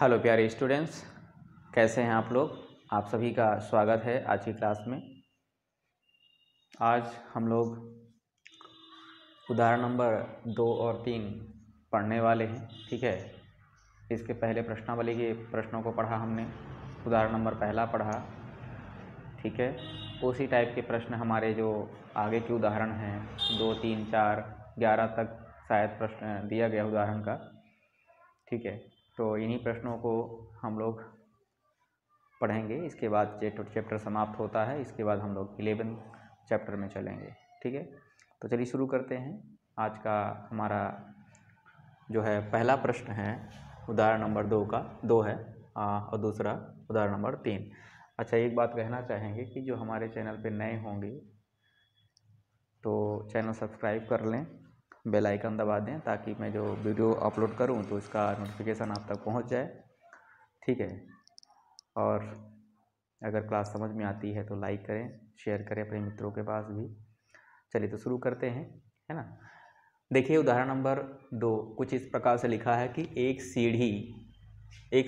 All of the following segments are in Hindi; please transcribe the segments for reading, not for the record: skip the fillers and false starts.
हेलो प्यारे स्टूडेंट्स, कैसे हैं आप लोग। आप सभी का स्वागत है आज की क्लास में। आज हम लोग उदाहरण नंबर 2 और 3 पढ़ने वाले हैं। ठीक है, इसके पहले प्रश्नावली के प्रश्नों को पढ़ा हमने, उदाहरण नंबर पहला पढ़ा। ठीक है, उसी टाइप के प्रश्न हमारे जो आगे के उदाहरण हैं 2, 3, 4, 11 तक शायद प्रश्न दिया गया उदाहरण का। ठीक है, तो इन्हीं प्रश्नों को हम लोग पढ़ेंगे। इसके बाद चैप्टर समाप्त होता है। इसके बाद हम लोग 11 चैप्टर में चलेंगे। ठीक है, तो चलिए शुरू करते हैं। आज का हमारा जो है पहला प्रश्न है उदाहरण नंबर 2 है और दूसरा उदाहरण नंबर 3। अच्छा, एक बात कहना चाहेंगे कि जो हमारे चैनल पे नए होंगे तो चैनल सब्सक्राइब कर लें, बेल आइकन दबा दें ताकि मैं जो वीडियो अपलोड करूं तो इसका नोटिफिकेशन आप तक पहुंच जाए। ठीक है, और अगर क्लास समझ में आती है तो लाइक करें, शेयर करें अपने मित्रों के पास भी। चलिए तो शुरू करते हैं, है ना। देखिए उदाहरण नंबर 2 कुछ इस प्रकार से लिखा है कि एक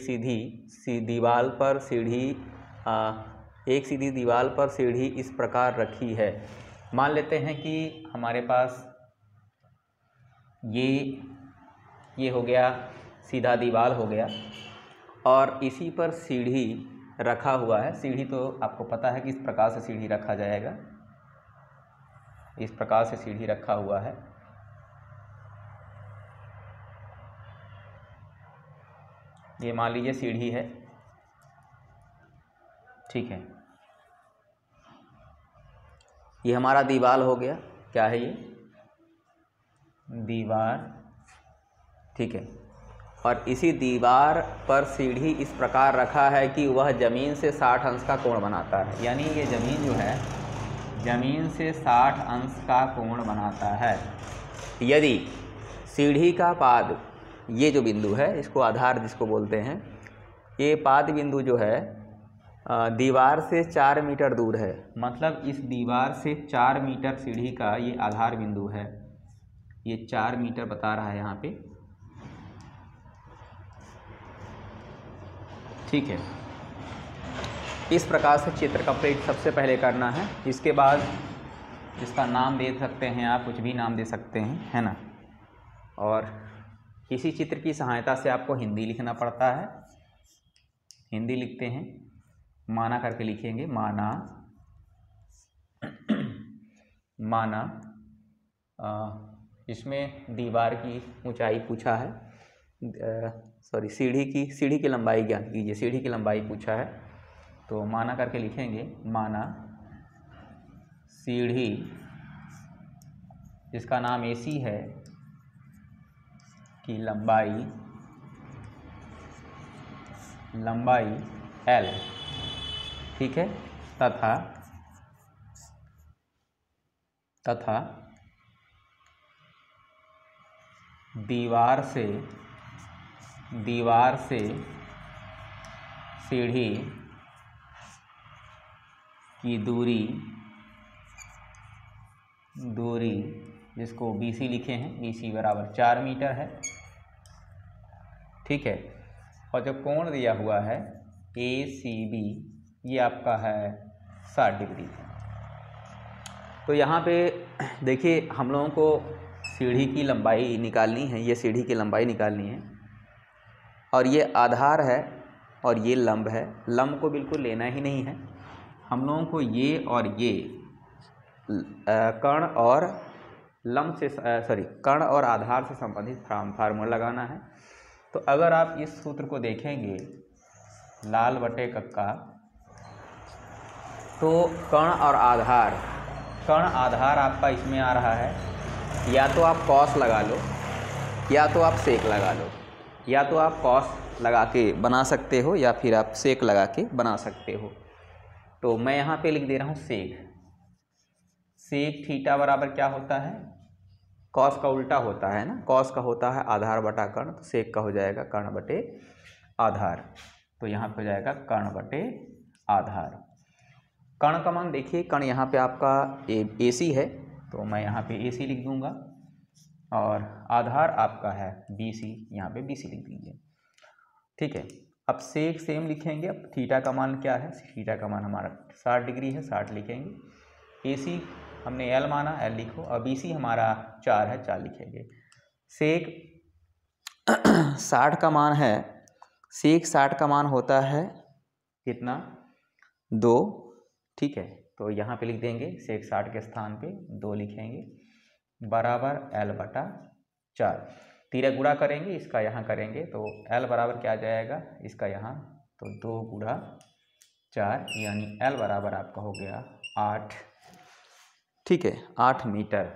सीधी दीवार पर सीढ़ी इस प्रकार रखी है। मान लेते हैं कि हमारे पास ये हो गया, सीधा दीवार हो गया और इसी पर सीढ़ी रखा हुआ है। सीढ़ी तो आपको पता है कि इस प्रकार से सीढ़ी रखा जाएगा, इस प्रकार से सीढ़ी रखा हुआ है। ये मान लीजिए सीढ़ी है। ठीक है, ये हमारा दीवार हो गया। क्या है ये? दीवार। ठीक है, और इसी दीवार पर सीढ़ी इस प्रकार रखा है कि वह ज़मीन से 60 अंश का कोण बनाता है। यानी ये ज़मीन जो है ज़मीन से 60 अंश का कोण बनाता है। यदि सीढ़ी का पाद, ये जो बिंदु है इसको आधार जिसको बोलते हैं, ये पाद बिंदु जो है दीवार से 4 मीटर दूर है। मतलब इस दीवार से 4 मीटर सीढ़ी का ये आधार बिंदु है। ये 4 मीटर बता रहा है यहाँ पे। ठीक है, इस प्रकार से चित्र कंप्लीट सबसे पहले करना है। इसके बाद इसका नाम दे सकते हैं आप, कुछ भी नाम दे सकते हैं, है ना। और इसी चित्र की सहायता से आपको हिंदी लिखना पड़ता है। हिंदी लिखते हैं, माना करके लिखेंगे। माना इसमें दीवार की ऊंचाई पूछा है, सीढ़ी की लंबाई ज्ञात कीजिए। सीढ़ी की लंबाई पूछा है तो माना करके लिखेंगे। माना सीढ़ी, जिसका नाम AC है, की लंबाई L। ठीक है, तथा दीवार से सीढ़ी की दूरी जिसको BC लिखे हैं, BC बराबर 4 मीटर है। ठीक है, और जो कोण दिया हुआ है ACB, ये आपका है 60 डिग्री। तो यहाँ पे देखिए हम लोगों को सीढ़ी की लंबाई निकालनी है। ये सीढ़ी की लंबाई निकालनी है और ये आधार है और ये लंब है। लंब को बिल्कुल लेना ही नहीं है हम लोगों को। ये और ये कर्ण और आधार से संबंधित फार्मूला लगाना है। तो अगर आप इस सूत्र को देखेंगे लाल बटे कक्का, तो कर्ण आधार आपका इसमें आ रहा है। या तो आप कॉस लगा लो, या तो आप सेक लगा लो। या तो आप कॉस लगा के बना सकते हो या फिर आप सेक लगा के बना सकते हो। तो मैं यहाँ पे लिख दे रहा हूँ सेक थीटा बराबर क्या होता है? कॉस का उल्टा होता है ना। कॉस का होता है आधार बटा कर्ण, तो सेक का हो जाएगा कर्ण बटे आधार। तो यहाँ पे हो जाएगा कर्ण बटे आधार। कर्ण का मान देखिए, कर्ण यहाँ पे आपका AC है तो मैं यहाँ पे AC लिख दूंगा और आधार आपका है BC, यहाँ पे BC लिख दीजिए। ठीक है, अब सेक सेम लिखेंगे। अब थीटा का मान क्या है, थीटा का मान हमारा 60 डिग्री है, 60 लिखेंगे। AC हमने L माना, L लिखो। अब BC हमारा 4 है, 4 लिखेंगे। सेक 60 का मान है, सेक 60 का मान होता है कितना, 2, ठीक है। तो यहाँ पे लिख देंगे सेक 60 के स्थान पे 2 लिखेंगे, बराबर L/4। तीरा गुणा करेंगे, इसका यहाँ करेंगे तो L बराबर क्या आ जाएगा, इसका यहाँ, तो 2 गुणा 4 यानी L बराबर आपका हो गया 8, ठीक है, 8 मीटर।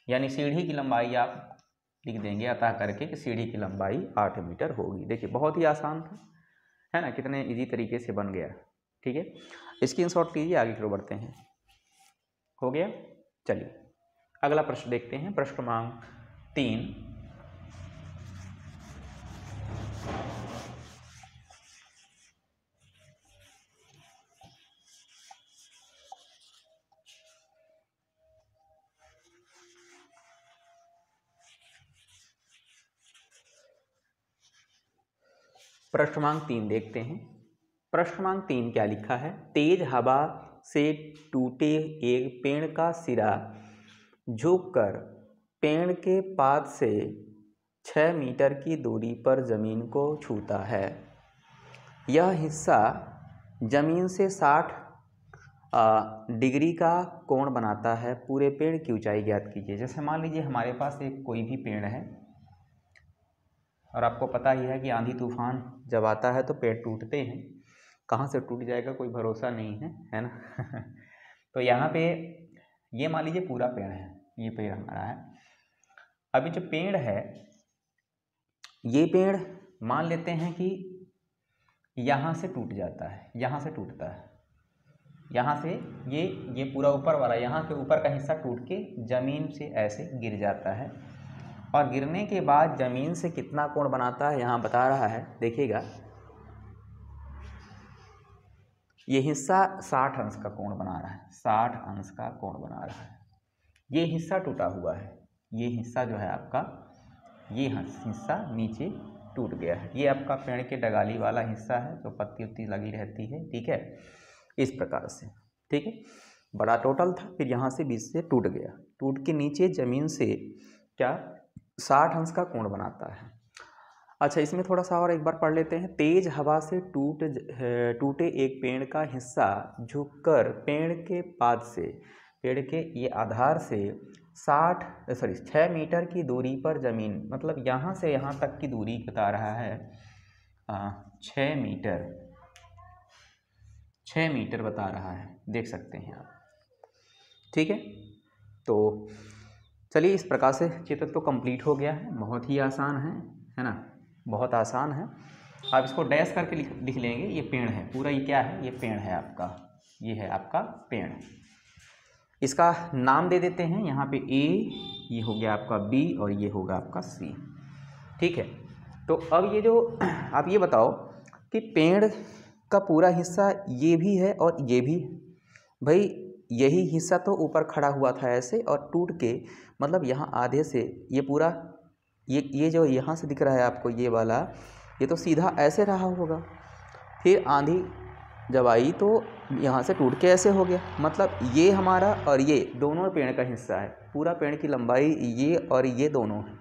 यानी सीढ़ी की लंबाई आप लिख देंगे अतः करके कि सीढ़ी की लंबाई 8 मीटर होगी। देखिए बहुत ही आसान था, है ना, कितने इजी तरीके से बन गया। ठीक है, स्क्रीनशॉट लीजिए, आगे की ओर बढ़ते हैं। हो गया, चलिए अगला प्रश्न देखते हैं। प्रश्न क्रमांक 3। प्रश्न क्रमांक 3 देखते हैं। प्रश्न क्रमांक 3 क्या लिखा है, तेज हवा से टूटे एक पेड़ का सिरा झुककर पेड़ के पात से 6 मीटर की दूरी पर जमीन को छूता है। यह हिस्सा जमीन से 60 डिग्री का कोण बनाता है। पूरे पेड़ की ऊंचाई ज्ञात कीजिए। जैसे मान लीजिए हमारे पास एक कोई भी पेड़ है और आपको पता ही है कि आंधी तूफान जब आता है तो पेड़ टूटते हैं, कहाँ से टूट जाएगा कोई भरोसा नहीं है, है ना। तो यहाँ पे ये मान लीजिए पूरा पेड़ है, ये पेड़ हमारा है। अभी जो पेड़ है, ये पेड़ मान लेते हैं कि यहाँ से टूट जाता है, यहाँ से टूटता है, यहाँ से ये पूरा ऊपर वाला, यहाँ के ऊपर का हिस्सा टूट के जमीन से ऐसे गिर जाता है। और गिरने के बाद जमीन से कितना कोण बनाता है यहाँ बता रहा है, देखिएगा। ये हिस्सा 60 अंश का कोण बना रहा है, 60 अंश का कोण बना रहा है। ये हिस्सा टूटा हुआ है, ये हिस्सा जो है आपका, ये हिस्सा नीचे टूट गया है। ये आपका पेड़ के डगाली वाला हिस्सा है जो पत्ती उत्ती लगी रहती है, ठीक है, इस प्रकार से, ठीक है। बड़ा टोटल था, फिर यहाँ से बीच से टूट गया, टूट के नीचे जमीन से क्या 60 अंश का कोण बनाता है। अच्छा, इसमें थोड़ा सा और एक बार पढ़ लेते हैं। तेज हवा से टूटे एक पेड़ का हिस्सा झुककर पेड़ के पात से, पेड़ के ये आधार से 6 मीटर की दूरी पर जमीन, मतलब यहाँ से यहाँ तक की दूरी बता रहा है 6 मीटर बता रहा है, देख सकते हैं आप, ठीक है। तो चलिए इस प्रकार से चित्र तो कंप्लीट हो गया है, बहुत ही आसान है ना, बहुत आसान है। आप इसको डैश करके लिख लेंगे। ये पेड़ है पूरा, ये क्या है, ये पेड़ है आपका, ये है आपका पेड़। इसका नाम दे देते हैं, यहाँ पे A, ये हो गया आपका B और ये होगा आपका C, ठीक है। तो अब ये जो आप ये बताओ कि पेड़ का पूरा हिस्सा ये भी है और ये भी, भाई यही हिस्सा तो ऊपर खड़ा हुआ था ऐसे और टूट के, मतलब यहाँ आधे से ये पूरा, ये जो यहाँ से दिख रहा है आपको ये वाला, ये तो सीधा ऐसे रहा होगा, फिर आंधी जब आई तो यहाँ से टूट के ऐसे हो गया। मतलब ये हमारा और ये दोनों पेड़ का हिस्सा है, पूरा पेड़ की लंबाई ये और ये दोनों है।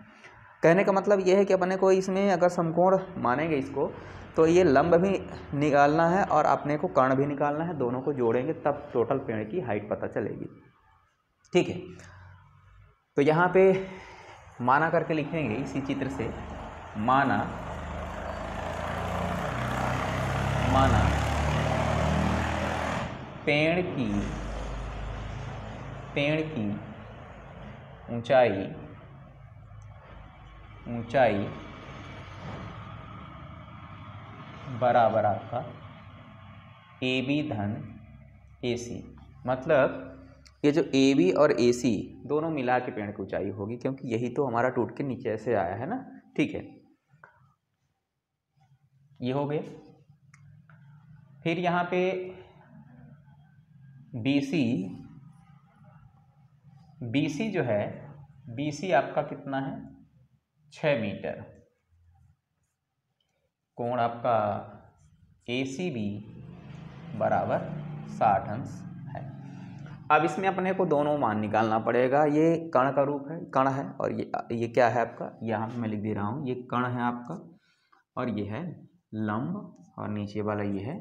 कहने का मतलब ये है कि अपने को इसमें अगर समकोण मानेंगे इसको, तो ये लंब भी निकालना है और अपने को कर्ण भी निकालना है, दोनों को जोड़ेंगे तब टोटल पेड़ की हाइट पता चलेगी, ठीक है। तो यहाँ पे माना करके लिखेंगे इसी चित्र से, माना पेड़ की ऊंचाई बराबर आपका AB धन AC। मतलब ये जो AB और AC दोनों मिला के पेड़ की ऊंचाई होगी, क्योंकि यही तो हमारा टूट के नीचे से आया है ना, ठीक है। ये हो गया। फिर यहाँ पे BC जो है, BC आपका कितना है 6 मीटर। कोण आपका ACB बराबर 60 अंश है। अब इसमें अपने को दोनों मान निकालना पड़ेगा। ये कण का रूप है, कण है, और ये क्या है आपका, यहाँ पे मैं लिख दे रहा हूँ, ये कण है आपका, और ये है लंब, और नीचे वाला ये है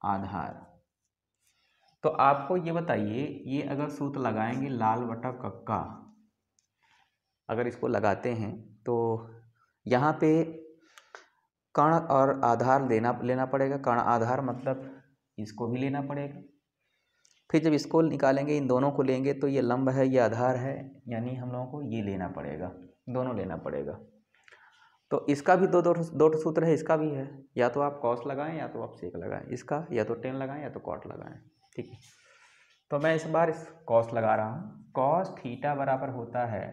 आधार। तो आपको ये बताइए, ये अगर सूत्र लगाएंगे लाल बटा कक्का, अगर इसको लगाते हैं तो यहाँ पे कण और आधार लेना पड़ेगा। कण आधार मतलब इसको भी लेना पड़ेगा। फिर जब इसको निकालेंगे, इन दोनों को लेंगे, तो ये लंब है, ये आधार है, यानी हम लोगों को ये लेना पड़ेगा, दोनों लेना पड़ेगा। तो इसका भी दो सूत्र है, इसका भी है। या तो आप कॉस लगाएं या तो आप सेक लगाएं, इसका या तो टेन लगाएं या तो कॉट लगाएं। ठीक है, तो मैं इस बार इस कॉस लगा रहा हूँ। कॉस थीटा बराबर होता है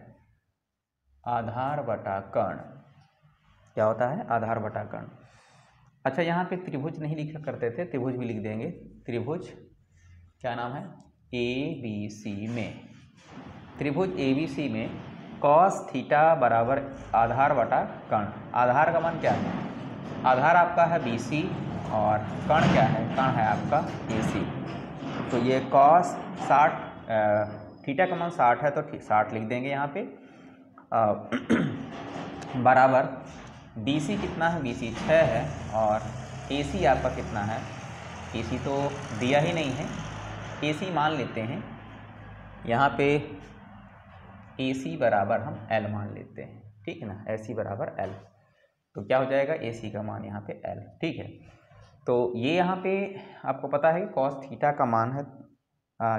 आधार बटा कर्ण। क्या होता है? आधार बटा कर्ण। अच्छा, यहाँ पे त्रिभुज नहीं लिखा करते थे, त्रिभुज भी लिख देंगे। त्रिभुज क्या नाम है? ABC में, त्रिभुज ABC में कॉस थीटा बराबर आधार बटा कर्ण। आधार का मान क्या है? आधार आपका है BC और कर्ण क्या है? कर्ण है आपका AC। तो ये कॉस 60, थीटा का मान 60 है तो 60 लिख देंगे यहाँ पे, बराबर BC कितना है? BC 6 है, और AC आपका कितना है? AC तो दिया ही नहीं है, AC मान लेते हैं यहाँ पे। AC बराबर हम L मान लेते हैं, ठीक है ना? AC बराबर L, तो क्या हो जाएगा? AC का मान यहाँ पे L। ठीक है, तो ये यहाँ पे आपको पता है कि कॉस थीटा का मान है,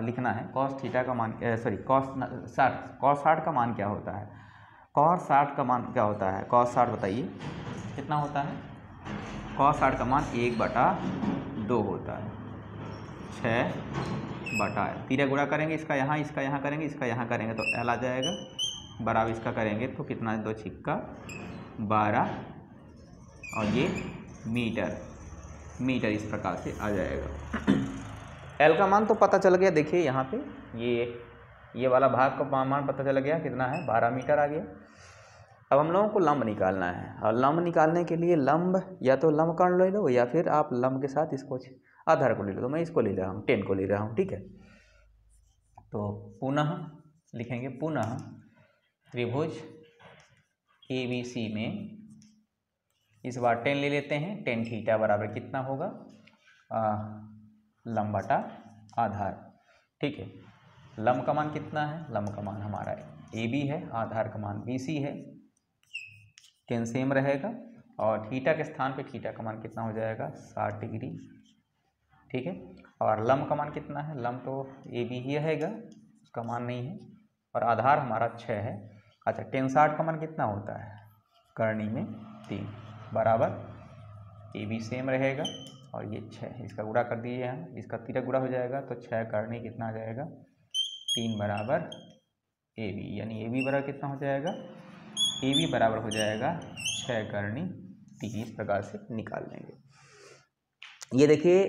लिखना है कॉस थीटा का मान, सॉरी कॉस 60 का मान क्या होता है? कॉस 60 का मान क्या होता है? कॉस 60 बताइए कितना होता है? कॉस 60 का मान 1/2 होता है। 6 बटा, तीरा गुणा करेंगे, इसका यहाँ करेंगे, इसका यहाँ करेंगे तो L आ जाएगा, बराबर इसका करेंगे तो कितना? 2 छिक्का 12, और ये मीटर इस प्रकार से आ जाएगा। L का मान तो पता चल गया, देखिए यहाँ पे ये वाला भाग का मान पता चल गया, कितना है? 12 मीटर आ गया। अब हम लोगों को लंब निकालना है, और लंब निकालने के लिए लंब या तो लंब कर्ण ले लो, या फिर आप लंब के साथ इसको आधार को ले लो। तो मैं इसको ले रहा हूँ, 10 को ले रहा हूँ, ठीक है। तो पुनः लिखेंगे, पुनः त्रिभुज ABC में इस बार 10 ले लेते हैं। 10 थीटा बराबर कितना होगा? लंब बटा आधार, ठीक है। लंब का मान कितना है? लंब का मान हमारा AB है, आधार का मान BC है, 10 सेम रहेगा, और थीटा के स्थान पे थीटा का मान कितना हो जाएगा? 60 डिग्री, ठीक है। और लंब का मान कितना है? लंब तो AB ही रहेगा, उसका मान नहीं है, और आधार हमारा 6 है। अच्छा, 10 60 का मान कितना होता है? करनी में 3, बराबर AB सेम रहेगा, और ये 6, इसका गुणा कर दिए हम, इसका तीरा गुणा हो जाएगा, तो 6 करनी कितना आ जाएगा? 3 बराबर AB, यानी AB बराबर कितना हो जाएगा? AB बराबर हो जाएगा 6 करनी 3। इस प्रकार से निकाल लेंगे। ये देखिए,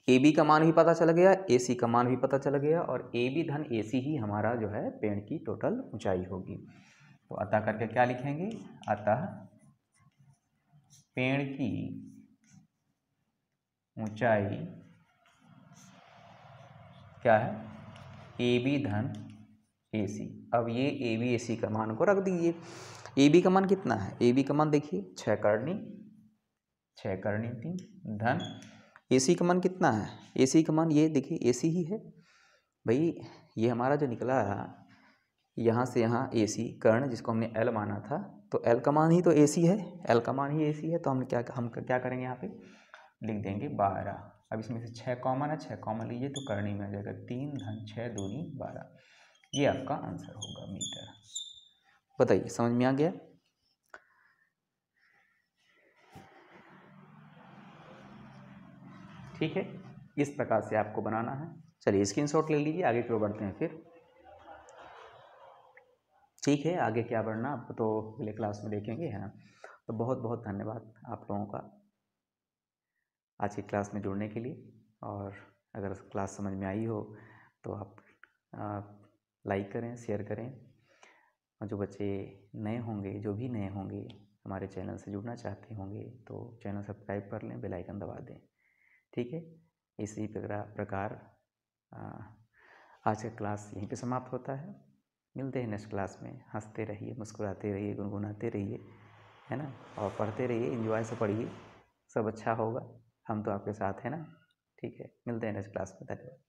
AB का मान भी पता चल गया, AC का मान भी पता चल गया, और AB धन AC ही हमारा जो है पेड़ की टोटल ऊंचाई होगी। तो अतः करके क्या लिखेंगे? अतः पेड़ की ऊंचाई क्या है? AB धन AC। अब ये AB AC का मान को रख दीजिए। AB का मान कितना है? AB का मान देखिए 6 करनी 3 धन AC का मान कितना है? AC का मान ये देखिए AC ही है भाई, ये हमारा जो निकला है यहाँ से यहाँ AC कर्ण, जिसको हमने L माना था, तो L का मान ही तो AC है, L का मान ही AC है, तो हम क्या करेंगे? यहाँ पे लिख देंगे 12। अब इसमें से 6 कॉमन है, 6 कॉमन लीजिए तो करनी में आ जाएगा 3 धन 6 दूनी 12। ये आपका आंसर होगा, मीटर। बताइए, समझ में आ गया? ठीक है, इस प्रकार से आपको बनाना है। चलिए स्क्रीनशॉट ले लीजिए, आगे क्यों बढ़ते हैं फिर। ठीक है, आगे क्या बढ़ना आपको तो अगले क्लास में देखेंगे, है ना। तो बहुत बहुत धन्यवाद आप लोगों का आज की क्लास में जुड़ने के लिए, और अगर क्लास समझ में आई हो तो आप लाइक करें, शेयर करें, और जो बच्चे नए होंगे, जो भी नए होंगे, हमारे चैनल से जुड़ना चाहते होंगे तो चैनल सब्सक्राइब कर लें, बेल आइकन दबा दें। ठीक है, इसी प्रकार आज का क्लास यहीं पे समाप्त होता है। मिलते हैं नेक्स्ट क्लास में। हंसते रहिए, मुस्कुराते रहिए, गुनगुनाते रहिए, है ना, और पढ़ते रहिए, एंजॉय से पढ़िए, सब अच्छा होगा। हम तो आपके साथ हैं ना। ठीक है, मिलते हैं नेक्स्ट क्लास में। धन्यवाद।